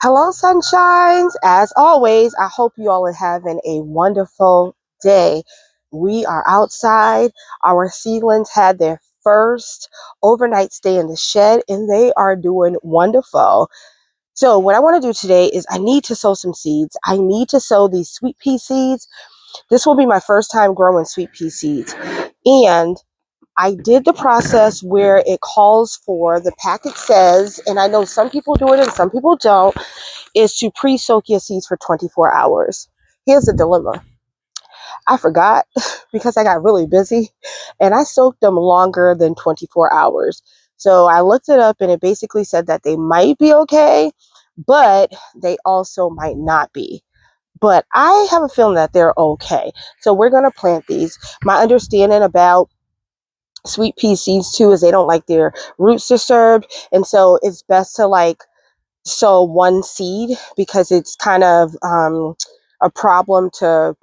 Hello, sunshines. As always, I hope you all are having a wonderful day. We are outside. Our seedlings had their first overnight stay in the shed, and they are doing wonderful. So what I want to do today is I need to sow some seeds. I need to sow these sweet pea seeds. This will be my first time growing sweet pea seeds. And I did the process where it calls for, the packet says, and I know some people do it and some people don't, is to pre-soak your seeds for 24 hours. Here's the dilemma. I forgot because I got really busy and I soaked them longer than 24 hours. So I looked it up and it basically said that they might be okay, but they also might not be. But I have a feeling that they're okay. So we're going to plant these. My understanding about sweet pea seeds too is they don't like their roots disturbed. And so it's best to sow one seed because it's kind of a problem to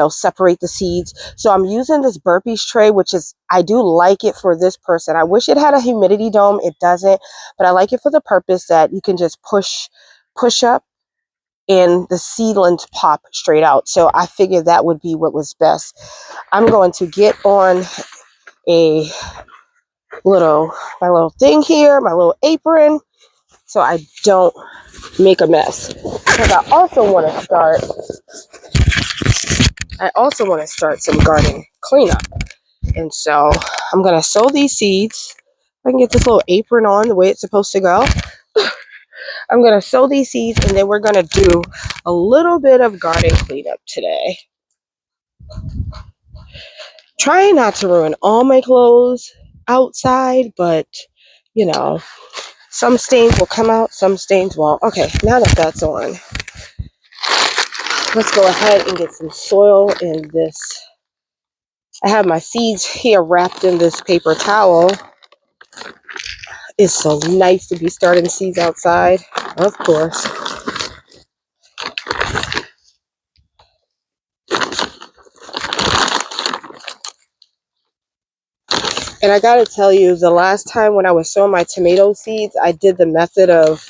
separate the seeds. So I'm using this burpees tray, which is, I do like it for this person. I wish it had a humidity dome. It doesn't, but I like it for the purpose that you can just push up and the seedlings pop straight out. So I figured that would be what was best. I'm going to get on a my little thing here, my little apron, so I don't make a mess. Because I also want to start some garden cleanup. And so I'm gonna sow these seeds. If I can get this little apron on the way it's supposed to go. I'm gonna sow these seeds and then we're gonna do a little bit of garden cleanup today. Trying not to ruin all my clothes outside, but some stains will come out, some stains won't. Okay, now that that's on, let's go ahead and get some soil in this. I have my seeds here wrapped in this paper towel. It's so nice to be starting seeds outside, of course. And I gotta tell you, the last time when I was sowing my tomato seeds, I did the method of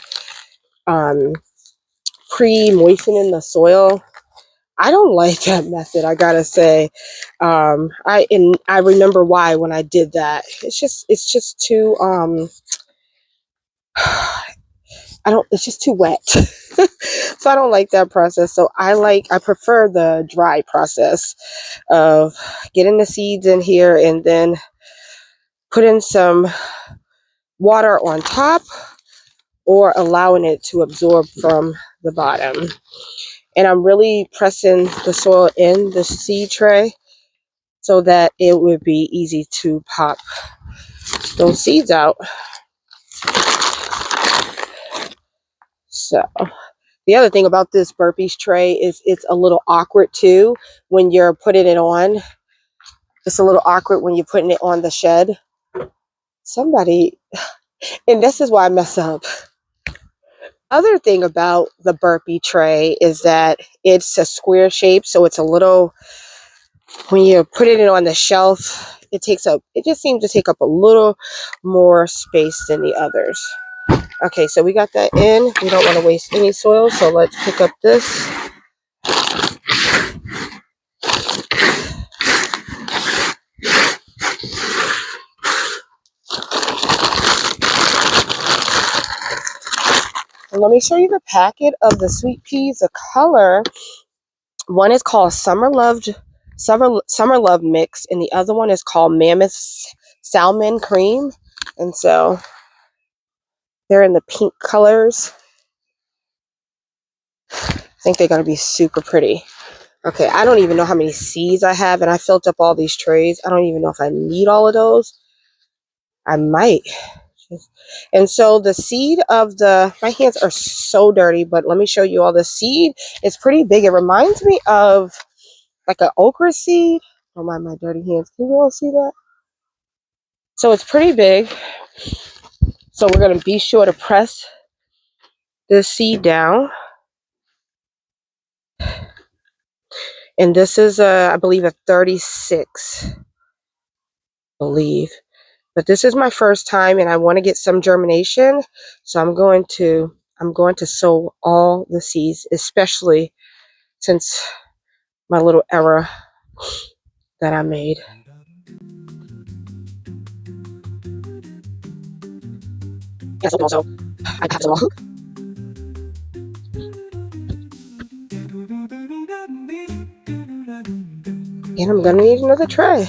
pre-moistening the soil. I don't like that method, I gotta say. I remember why when I did that. It's just too it's just too wet. So I don't like that process. So I prefer the dry process of getting the seeds in here and then putting some water on top or allowing it to absorb from the bottom. And I'm really pressing the soil in the seed tray so that it would be easy to pop those seeds out. So the other thing about this burpees tray is it's a little awkward too when you're putting it on. It's a little awkward when you're putting it on the shed. And this is why I mess up. Other thing about the burpee tray is that it's a square shape, so it's a little, when you're putting it on the shelf, it just seems to take up a little more space than the others. Okay, so we got that in. We don't want to waste any soil, so let's pick up this. And let me show you the packet of the sweet peas. The color, one is called Summer Love Mix, and the other one is called Mammoth Salmon Cream. And so they're in the pink colors. I think they're going to be super pretty. Okay, I don't even know how many seeds I have, and I filled up all these trays. I don't even know if I need all of those. I might. And so the seed of my hands are so dirty, but let me show you all the seed. It's pretty big. It reminds me of like an okra seed. Don't mind my dirty hands. Can you all see that? So it's pretty big. So we're going to be sure to press the seed down. And this is, I believe, a 36. But this is my first time and I want to get some germination. So I'm going to I'm going to sow all the seeds, especially since my little error that I made. Yes, also, I got them all. And I'm gonna need another tray.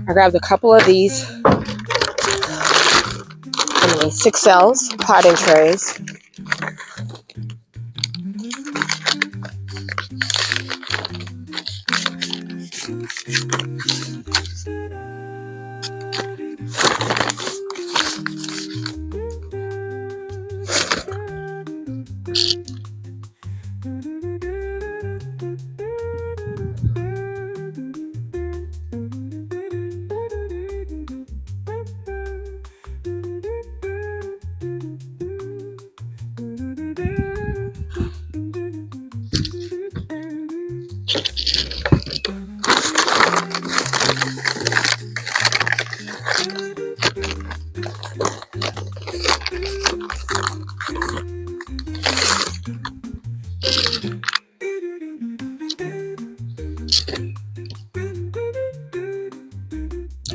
I grabbed a couple of these 6 cells potting trays.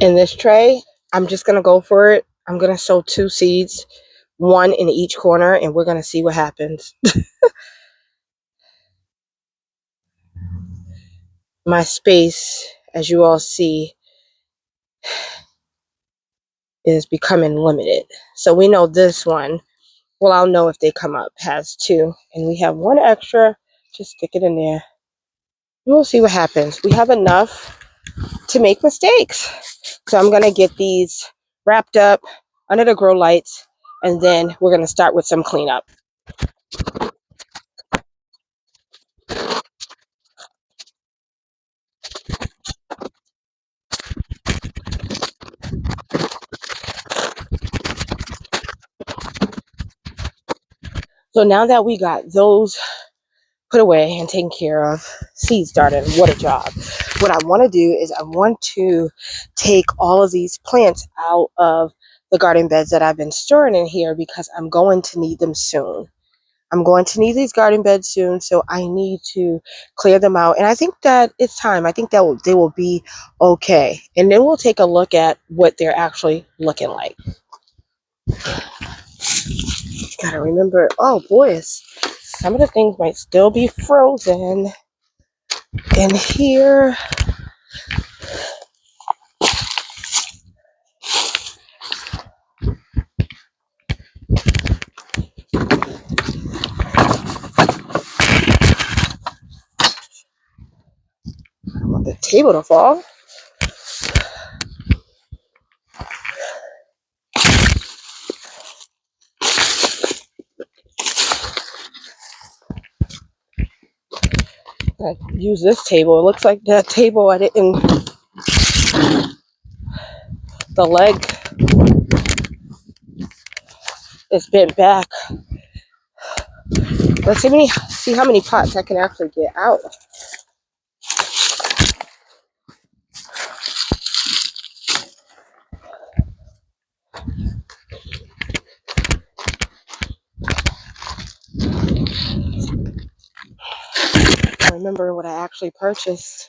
In this tray, I'm just gonna go for it. I'm gonna sow 2 seeds, 1 in each corner, and we're gonna see what happens. My space, as you all see, is becoming limited. So we know this one, well, I'll know if they come up, has 2. And we have 1 extra. Just stick it in there. We'll see what happens. We have enough to make mistakes. So I'm going to get these wrapped up under the grow lights, and then we're going to start with some cleanup. So now that we got those put away and taken care of, seed started, what a job. What I want to do is I want to take all of these plants out of the garden beds that I've been storing in here, because I'm going to need them soon. I'm going to need these garden beds soon, so I need to clear them out. And I think that it's time. I think that they will be okay. And then we'll take a look at what they're actually looking like. Gotta remember, oh boys, some of the things might still be frozen in here. I don't want the table to fall. I use this table. It looks like that table I didn't, the leg is bent back. Let's see how many pots I can actually get out. I remember what I actually purchased.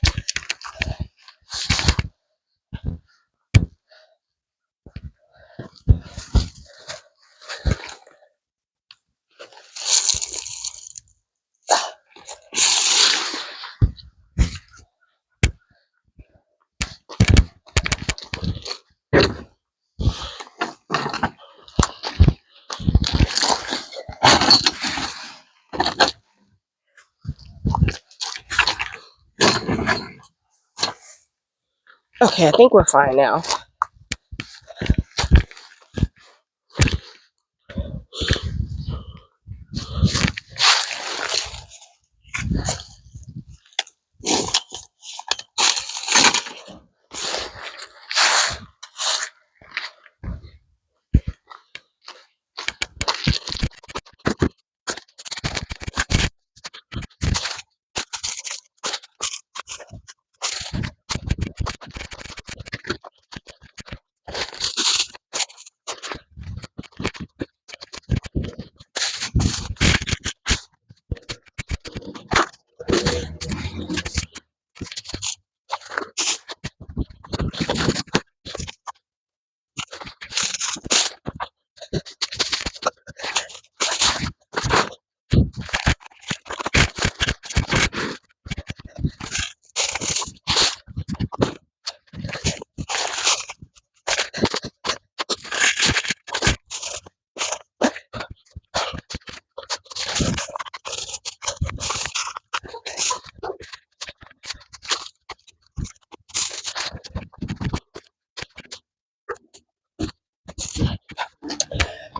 Okay, I think we're fine now.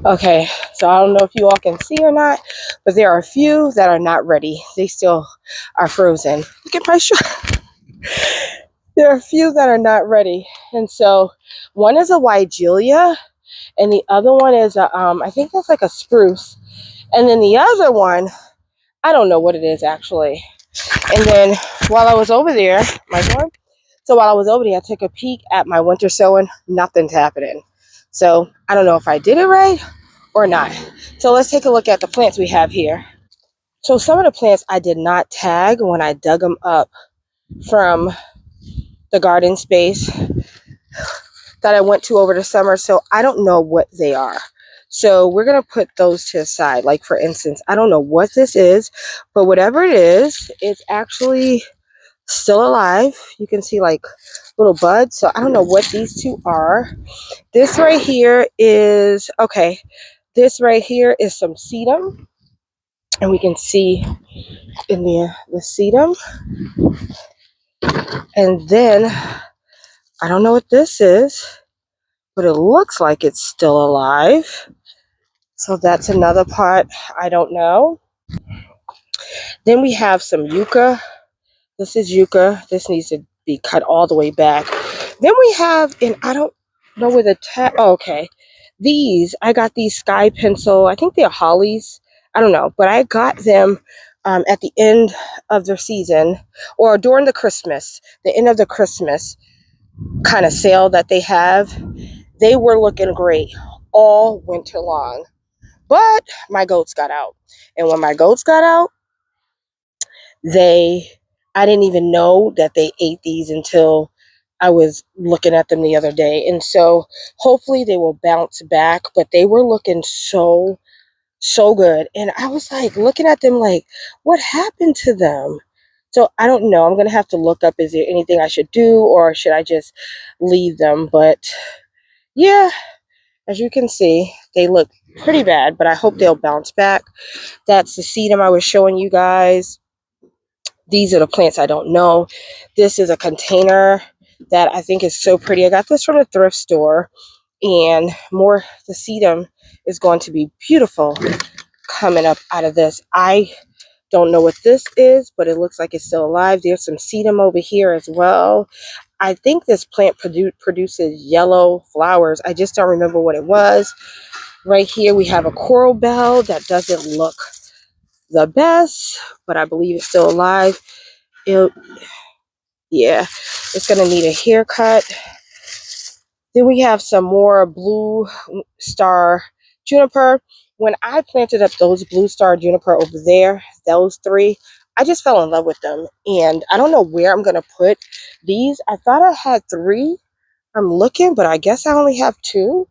Okay, so I don't know if you all can see or not, but there are a few that are not ready. They still are frozen. Look at my shirt. There are a few that are not ready. And so one is a Wigelia and the other one is a, I think that's like a spruce. And then the other one, I don't know what it is actually. And then while I was over there, so while I was over there, I took a peek at my winter sowing. Nothing's happening. So I don't know if I did it right or not. So let's take a look at the plants we have here. So some of the plants I did not tag when I dug them up from the garden space that I went to over the summer. So I don't know what they are. So we're going to put those to the side. Like for instance, I don't know what this is, but whatever it is, it's actually still alive. You can see like little buds. So I don't know what these two are. This right here is, okay, this right here is some sedum. And we can see in the sedum. And then, I don't know what this is, but it looks like it's still alive. So that's another part I don't know. Then we have some yucca. This is yucca. This needs to be cut all the way back. Then we have, and I don't know where the okay. These, I got these sky pencil. I think they're hollies. I don't know, but I got them at the end of their season or during the end of the Christmas kind of sale that they have. They were looking great all winter long. But my goats got out. And when my goats got out, I didn't even know that they ate these until I was looking at them the other day. And so hopefully they will bounce back, but they were looking so, so good. And I was like looking at them like, what happened to them? So I don't know. I'm going to have to look up, is there anything I should do or should I just leave them? But yeah, as you can see, they look pretty bad, but I hope they'll bounce back. That's the sedum I was showing you guys. These are the plants I don't know. This is a container that I think is so pretty. I got this from a thrift store, and the sedum is going to be beautiful coming up out of this. I don't know what this is, but it looks like it's still alive. There's some sedum over here as well. I think this plant produces yellow flowers. I just don't remember what it was. Right here we have a coral bell that doesn't look the best, but I believe it's still alive. Yeah, it's gonna need a haircut. Then we have some more blue star juniper. When I planted up those blue star juniper over there, those three, I just fell in love with them. And I don't know where I'm gonna put these. I thought I had three. I'm looking, but I guess I only have two.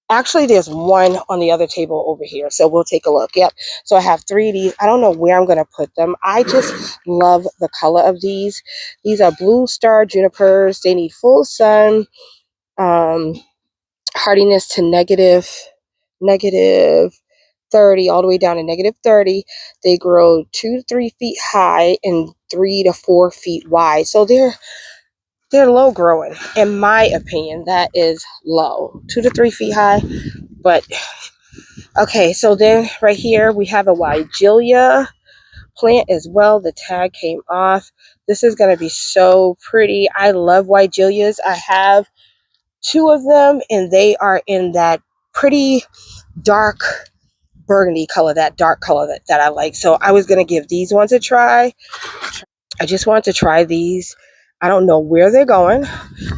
Actually, there's one on the other table over here, so we'll take a look. Yep. So I have three of these. I don't know where I'm going to put them. I just love the color of these. These are blue star junipers. They need full sun, hardiness to negative 30 all the way down to negative 30. They grow 2 to 3 feet high and 3 to 4 feet wide. So they're low growing. In my opinion, that is low. 2 to 3 feet high. But okay, so then right here we have a Wigelia plant as well. The tag came off. This is going to be so pretty. I love Wigelias. I have two of them, and they are in that pretty dark burgundy color, that dark color that I like. So I was going to give these ones a try. I just wanted to try these. I don't know where they're going.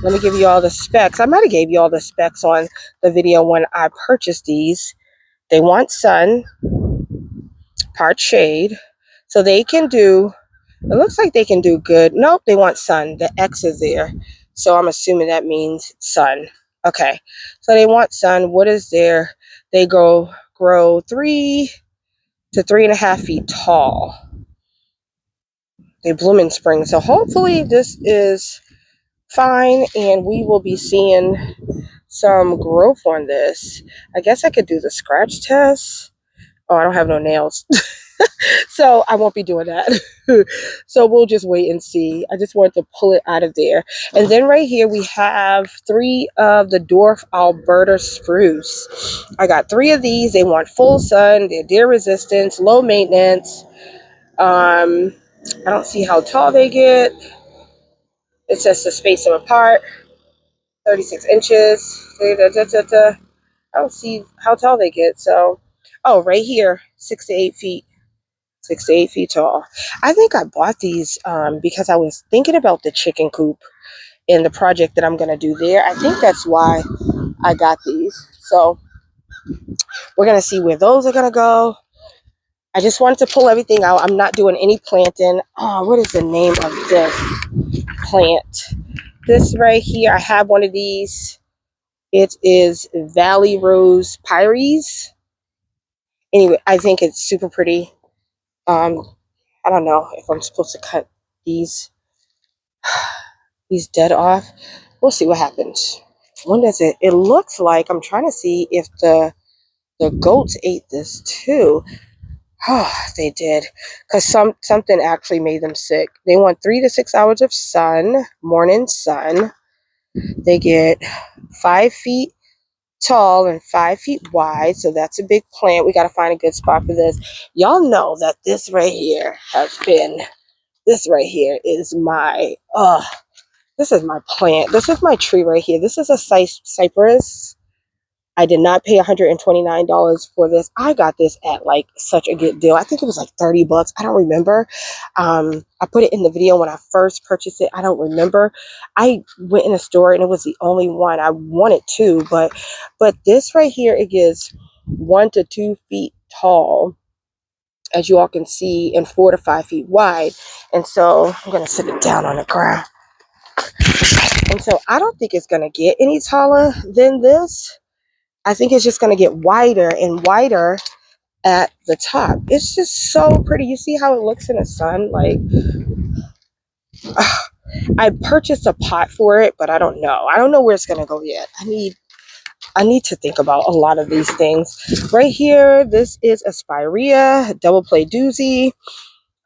Let me give you all the specs. I might have gave you all the specs on the video when I purchased these. They want sun, part shade. So they can do, it looks like they can do good. Nope, they want sun. The X is there. So I'm assuming that means sun. Okay, so they want sun. What is there? They grow 3 to 3.5 feet tall. They bloom in spring. So hopefully this is fine and we will be seeing some growth on this. I guess I could do the scratch test. Oh, I don't have no nails. So I won't be doing that. So we'll just wait and see. I just wanted to pull it out of there. And then right here we have 3 of the dwarf Alberta spruce. I got 3 of these. They want full sun, they're deer resistance, low maintenance. I don't see how tall they get. It says to space them apart, 36 inches. I don't see how tall they get. So, oh, right here, 6 to 8 feet. 6 to 8 feet tall. I think I bought these because I was thinking about the chicken coop and the project that I'm going to do there. I think that's why I got these. So we're going to see where those are going to go. I just wanted to pull everything out. I'm not doing any planting. Oh, what is the name of this plant? This right here, I have one of these. It is Valley Rose Pyres. Anyway, I think it's super pretty. I don't know if I'm supposed to cut these dead off. We'll see what happens. When does it? It looks like I'm trying to see if the goats ate this too. Oh, they did, because something actually made them sick. They want 3 to 6 hours of sun, morning sun. They get 5 feet tall and 5 feet wide, so that's a big plant. We got to find a good spot for this. Y'all know that this right here has been. This right here is my. This is my plant. This is my tree right here. This is a cypress. I did not pay $129 for this. I got this at like such a good deal. I think it was like 30 bucks. I don't remember. I put it in the video when I first purchased it. I don't remember. I went in a store and it was the only one. I wanted two, but this right here, it gets 1 to 2 feet tall, as you all can see, and 4 to 5 feet wide. And so I'm going to sit it down on the ground. And so I don't think it's going to get any taller than this. I think it's just going to get wider and wider at the top. It's just so pretty. You see how it looks in the sun? Like, I purchased a pot for it, but I don't know. I don't know where it's going to go yet. I need to think about a lot of these things. Right here, this is a spirea, double play doozy.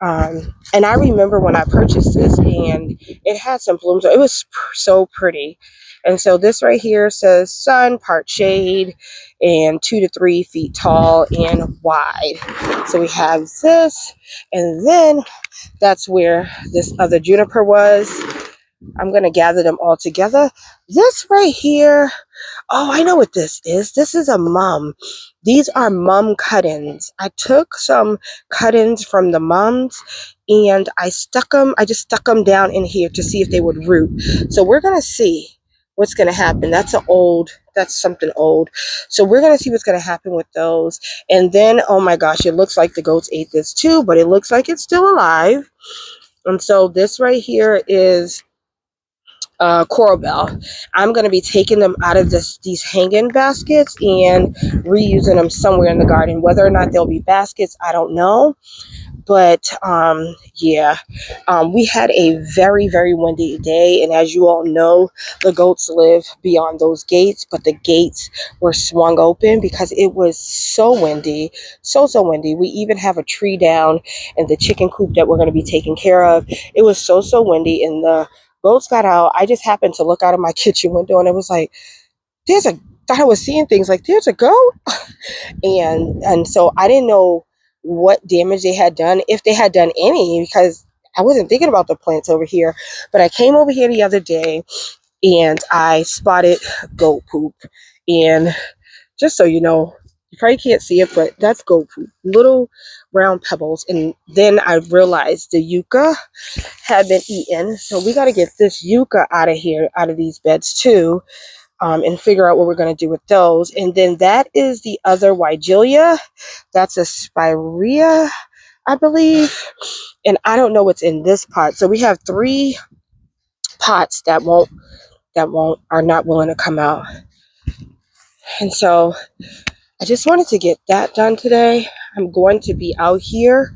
And I remember when I purchased this and it had some blooms. It was so pretty. And so this right here says sun, part shade, and 2 to 3 feet tall and wide. So we have this, and then that's where this other juniper was. I'm going to gather them all together. This right here, oh, I know what this is. This is a mum. These are mum cut-ins. I took some cut-ins from the mums and I just stuck them down in here to see if they would root. So we're going to see what's going to happen. That's something old. So we're going to see what's going to happen with those. And then, oh my gosh, it looks like the goats ate this too, but it looks like it's still alive. And so this right here is coral bell. I'm going to be taking them out of these hanging baskets and reusing them somewhere in the garden. Whether or not they'll be baskets, I don't know. But yeah, we had a very, very windy day. And as you all know, the goats live beyond those gates, but the gates were swung open because it was so windy, so windy. We even have a tree down in the chicken coop that we're going to be taking care of. It was so windy, and the goats got out. I just happened to look out of my kitchen window and it was like, thought I was seeing things like, there's a goat. And so I didn't know what damage they had done, if they had done any, because I wasn't thinking about the plants over here. But I came over here the other day and I spotted goat poop. And just so you know, you probably can't see it, but that's goat poop, little round pebbles. And then I realized the yucca had been eaten, so we got to get this yucca out of here, out of these beds too, and figure out what we're going to do with those. And then that is the other Weigelia. That's a spirea, I believe, and I don't know what's in this pot. So we have 3 pots that are not willing to come out. And so I just wanted to get that done today. I'm going to be out here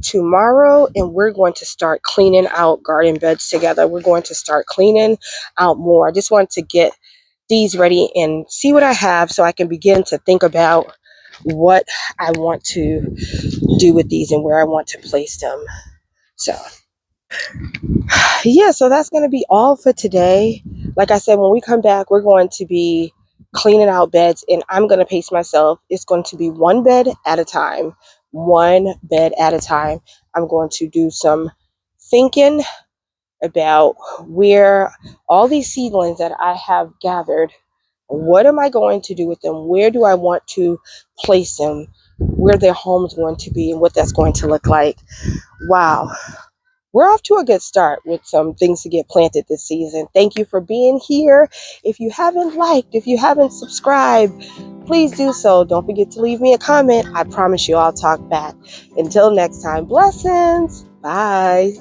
tomorrow and we're going to start cleaning out garden beds together. We're going to start cleaning out more. I just want to get these ready and see what I have so I can begin to think about what I want to do with these and where I want to place them. So yeah, so that's going to be all for today. Like I said, when we come back, we're going to be cleaning out beds, and I'm going to pace myself. It's going to be one bed at a time, one bed at a time. I'm going to do some thinking about where all these seedlings that I have gathered, what am I going to do with them? Where do I want to place them? Where their home's going to be and what that's going to look like. Wow. We're off to a good start with some things to get planted this season. Thank you for being here. If you haven't liked, if you haven't subscribed, please do so. Don't forget to leave me a comment. I promise you I'll talk back. Until next time, blessings. Bye.